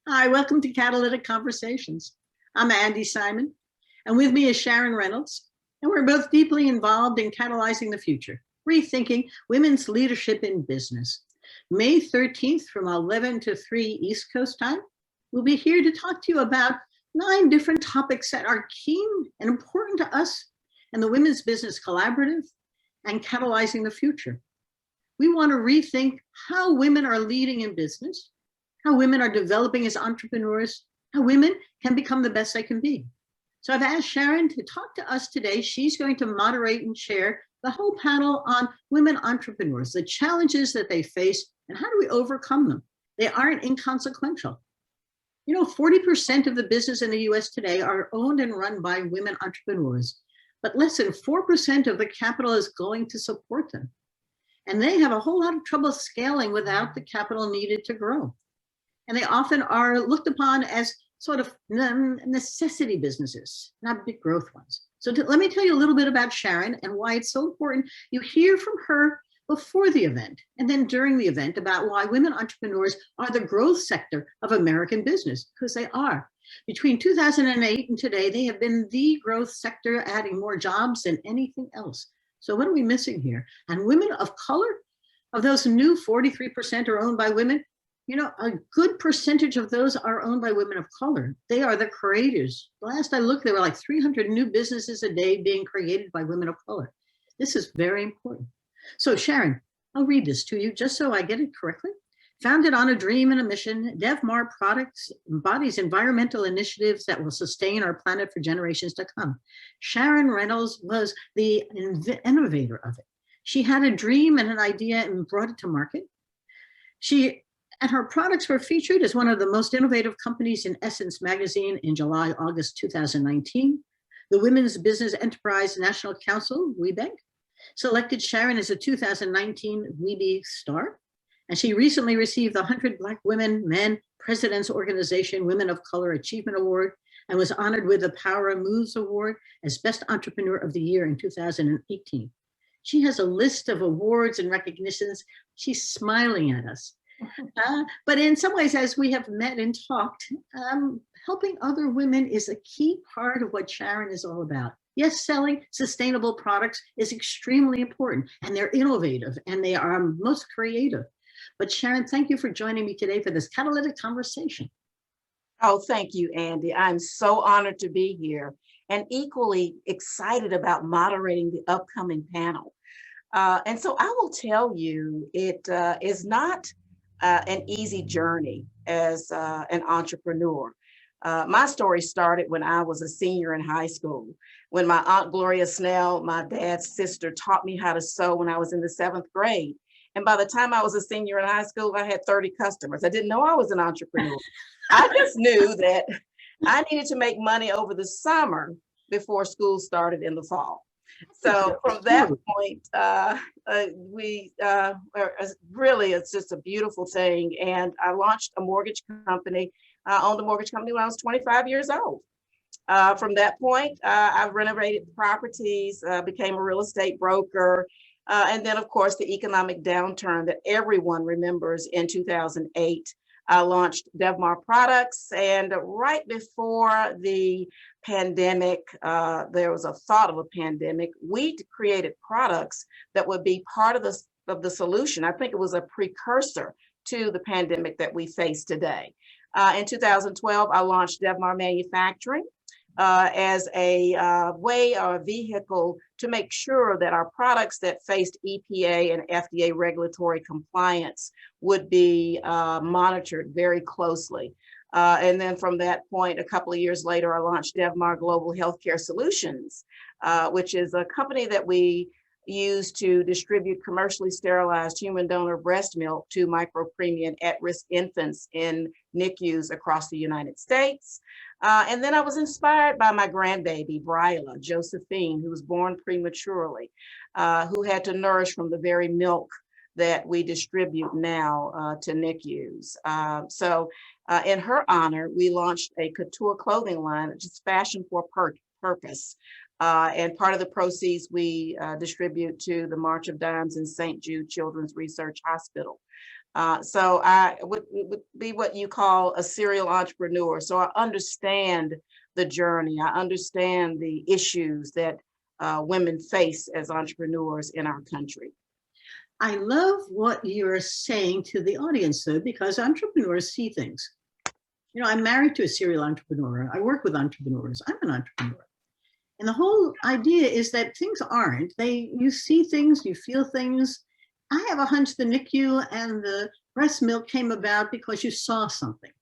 Hi, welcome to Catalytic Conversations. I'm Andy Simon, and with me is Sharon Reynolds, and we're both deeply involved in catalyzing the future, rethinking women's leadership in business. May 13th from 11 to 3 East Coast time, we'll be here to talk to you about 9 different topics that are keen and important to us and the Women's Business Collaborative and catalyzing the future. We want to rethink how women are leading in business, how women are developing as entrepreneurs, how women can become the best they can be. So I've asked Sharon to talk to us today. She's going to moderate and share the whole panel on women entrepreneurs, the challenges that they face, and how do we overcome them? They aren't inconsequential. 40% of the business in the US today are owned and run by women entrepreneurs, but less than 4% of the capital is going to support them. And they have a whole lot of trouble scaling without the capital needed to grow. And they often are looked upon as sort of necessity businesses, not big growth ones. So let me tell you a little bit about Sharon and why it's so important you hear from her before the event and then during the event about why women entrepreneurs are the growth sector of American business, because they are. Between 2008 and today, they have been the growth sector, adding more jobs than anything else. So what are we missing here? And women of color, of those new 43% are owned by women, a good percentage of those are owned by women of color. They are the creators. Last I looked, there were like 300 new businesses a day being created by women of color. This is very important. So Sharon, I'll read this to you just so I get it correctly. Founded on a dream and a mission, DevMar Products embodies environmental initiatives that will sustain our planet for generations to come. Sharon Reynolds was the innovator of it. She had a dream and an idea and brought it to market. And her products were featured as one of the most innovative companies in Essence magazine in July, August 2019. The Women's Business Enterprise National Council, WeBank, selected Sharon as a 2019 WeBe Star. And she recently received the 100 Black Women, Men, President's Organization Women of Color Achievement Award and was honored with the Power Moves Award as Best Entrepreneur of the Year in 2018. She has a list of awards and recognitions. She's smiling at us. But in some ways, as we have met and talked, helping other women is a key part of what Sharon is all about. Yes, selling sustainable products is extremely important, and they're innovative, and they are most creative. But Sharon, thank you for joining me today for this catalytic conversation. Oh, thank you, Andy. I'm so honored to be here and equally excited about moderating the upcoming panel. And so I will tell you, it is not an easy journey as an entrepreneur. My story started when I was a senior in high school, when my Aunt Gloria Snell, my dad's sister, taught me how to sew when I was in the 7th grade. And by the time I was a senior in high school, I had 30 customers. I didn't know I was an entrepreneur. I just knew that I needed to make money over the summer before school started in the fall. So from that point, really, it's just a beautiful thing. And I launched a mortgage company. I owned a mortgage company when I was 25 years old. From that point, I've renovated properties, became a real estate broker. And then, of course, the economic downturn that everyone remembers in 2008. I launched DevMar Products, and right before the pandemic, there was a thought of a pandemic. We created products that would be part of the solution. I think it was a precursor to the pandemic that we face today. In 2012, I launched DevMar Manufacturing as a way or a vehicle to make sure that our products that faced EPA and FDA regulatory compliance would be monitored very closely. And then from that point, a couple of years later, I launched DevMar Global Healthcare Solutions, which is a company that we use to distribute commercially sterilized human donor breast milk to micro-preemie and at-risk infants in NICUs across the United States. And then I was inspired by my grandbaby, Bryla, Josephine, who was born prematurely, who had to nourish from the very milk that we distribute now to NICUs. So in her honor, we launched a couture clothing line, which is fashion for purpose. And part of the proceeds we distribute to the March of Dimes and St. Jude Children's Research Hospital. So I would be what you call a serial entrepreneur. So I understand the journey. I understand the issues that women face as entrepreneurs in our country. I love what you're saying to the audience, though, because entrepreneurs see things. You know, I'm married to a serial entrepreneur. I work with entrepreneurs. I'm an entrepreneur. And the whole idea is that things aren't. You see things, you feel things. I have a hunch the NICU and the breast milk came about because you saw something.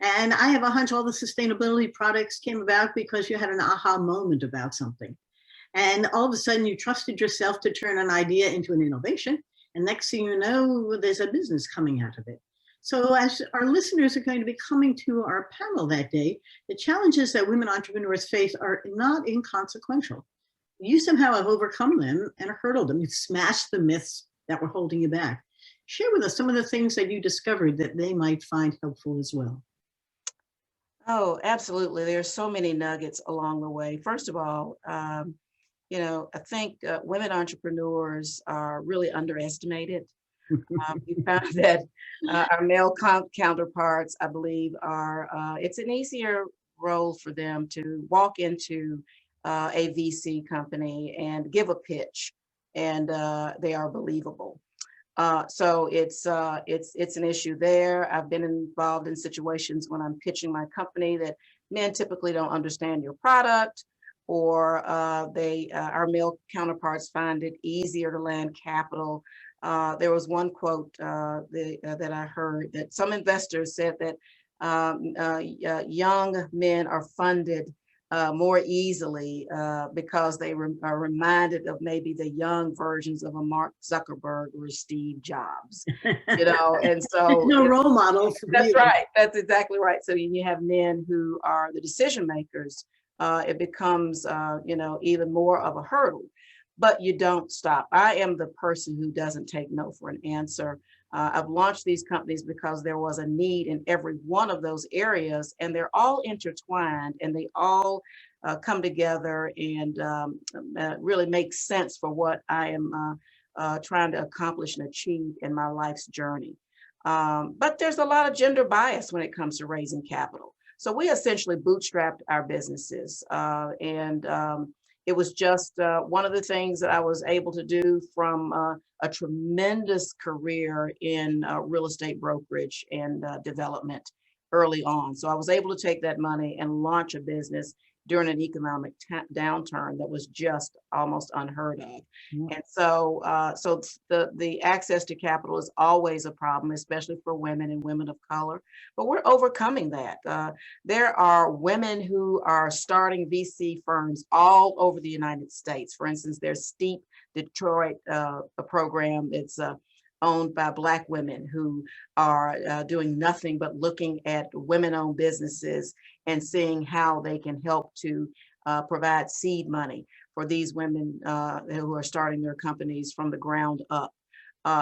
And I have a hunch all the sustainability products came about because you had an aha moment about something. And all of a sudden you trusted yourself to turn an idea into an innovation. And next thing you know, there's a business coming out of it. So as our listeners are going to be coming to our panel that day, the challenges that women entrepreneurs face are not inconsequential. You somehow have overcome them and hurdled them. You've smashed the myths that were holding you back. Share with us some of the things that you discovered that they might find helpful as well. Oh, absolutely. There's so many nuggets along the way. First of all, I think women entrepreneurs are really underestimated. We found that our male counterparts, I believe, it's an easier role for them to walk into a VC company and give a pitch, and they are believable. So it's an issue there. I've been involved in situations when I'm pitching my company that men typically don't understand your product, or our male counterparts find it easier to land capital. There was one quote that I heard that some investors said that young men are funded more easily because they are reminded of maybe the young versions of a Mark Zuckerberg or Steve Jobs, and so no role model for that's you. right. That's exactly right. So you have men who are the decision makers. It becomes, even more of a hurdle, but you don't stop. I am the person who doesn't take no for an answer. I've launched these companies because there was a need in every one of those areas, and they're all intertwined, and they all come together and really make sense for what I am trying to accomplish and achieve in my life's journey. But there's a lot of gender bias when it comes to raising capital. So we essentially bootstrapped our businesses, and it was just one of the things that I was able to do from a tremendous career in real estate brokerage and development early on. So I was able to take that money and launch a business during an economic downturn that was just almost unheard of. And so the access to capital is always a problem, especially for women and women of color, but we're overcoming that. There are women who are starting VC firms all over the United States. For instance, there's Steep Detroit, a program that's owned by Black women who are doing nothing but looking at women-owned businesses and seeing how they can help to provide seed money for these women who are starting their companies from the ground up.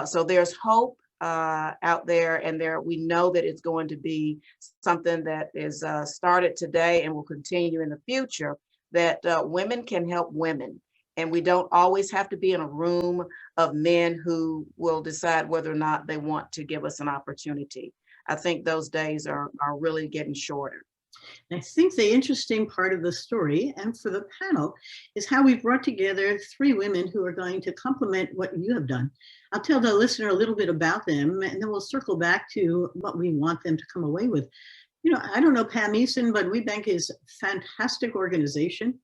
So there's hope out there, and we know that it's going to be something that is started today and will continue in the future, that women can help women. And we don't always have to be in a room of men who will decide whether or not they want to give us an opportunity. I think those days are really getting shorter. I think the interesting part of the story, and for the panel, is how we brought together three women who are going to complement what you have done. I'll tell the listener a little bit about them, and then we'll circle back to what we want them to come away with. I don't know Pam Eason, but WeBank is a fantastic organization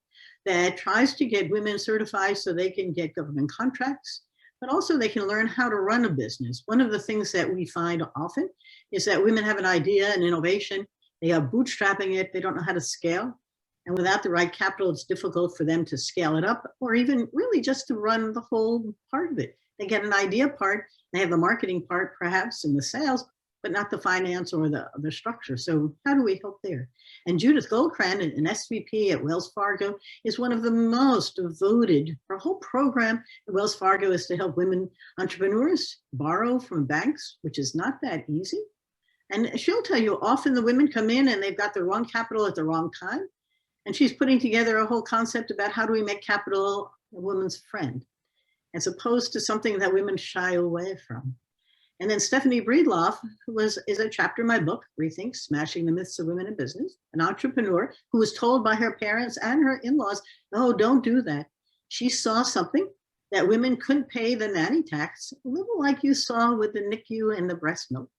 that tries to get women certified so they can get government contracts, but also they can learn how to run a business. One of the things that we find often is that women have an idea, an innovation, they are bootstrapping it, they don't know how to scale. And without the right capital, it's difficult for them to scale it up or even really just to run the whole part of it. They get an idea part, they have the marketing part perhaps and the sales, but not the finance or the structure. So how do we help there? And Judith Goldcran, an SVP at Wells Fargo, is one of the most voted. Her whole program at Wells Fargo is to help women entrepreneurs borrow from banks, which is not that easy. And she'll tell you often the women come in and they've got the wrong capital at the wrong time. And she's putting together a whole concept about how do we make capital a woman's friend, as opposed to something that women shy away from. And then Stephanie Breedlove, is a chapter in my book, Rethink, Smashing the Myths of Women in Business, an entrepreneur who was told by her parents and her in-laws, no, don't do that. She saw something that women couldn't pay the nanny tax, a little like you saw with the NICU and the breast milk.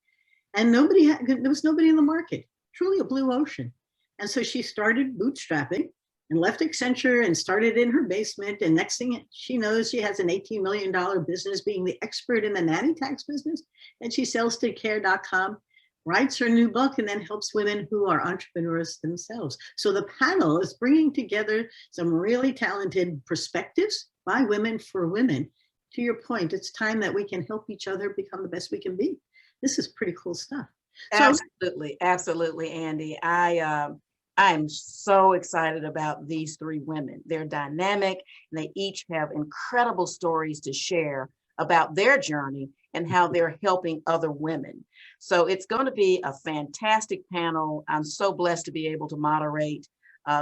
And there was nobody in the market, truly a blue ocean. And so she started bootstrapping and left Accenture and started in her basement. And next thing she knows, she has an $18 million business, being the expert in the nanny tax business. And she sells to care.com, writes her new book, and then helps women who are entrepreneurs themselves. So the panel is bringing together some really talented perspectives by women for women. To your point, it's time that we can help each other become the best we can be. This is pretty cool stuff. So, Absolutely, absolutely, Andy. I am so excited about these three women. They're dynamic, and they each have incredible stories to share about their journey and how they're helping other women. So it's going to be a fantastic panel. I'm so blessed to be able to moderate.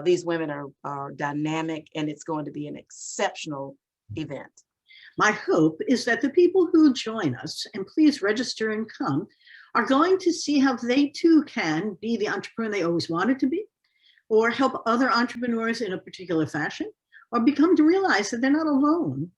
These women are dynamic, and it's going to be an exceptional event. my hope is that the people who join us, and please register and come, are going to see how they too can be the entrepreneur they always wanted to be, or help other entrepreneurs in a particular fashion, or become to realize that they're not alone.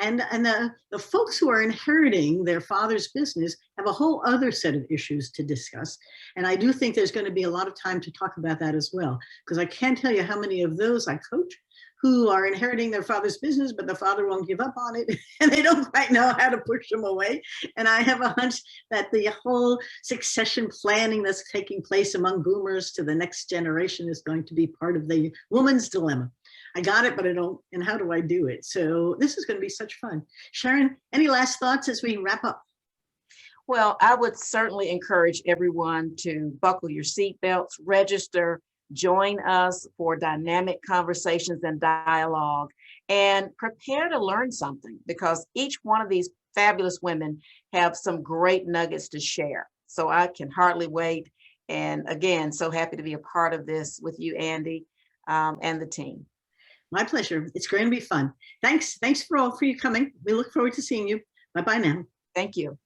And the folks who are inheriting their father's business have a whole other set of issues to discuss. And I do think there's going to be a lot of time to talk about that as well, because I can't tell you how many of those I coach who are inheriting their father's business, but the father won't give up on it and they don't quite know how to push them away. And I have a hunch that the whole succession planning that's taking place among boomers to the next generation is going to be part of the woman's dilemma. I got it, but I don't, and how do I do it? So this is going to be such fun. Sharon, any last thoughts as we wrap up? Well, I would certainly encourage everyone to buckle your seatbelts, register, join us for dynamic conversations and dialogue, and prepare to learn something, because each one of these fabulous women have some great nuggets to share. So I can hardly wait. And again, so happy to be a part of this with you, Andy, and the team. My pleasure. It's going to be fun. Thanks for you coming. We look forward to seeing you. Bye-bye now. Thank you.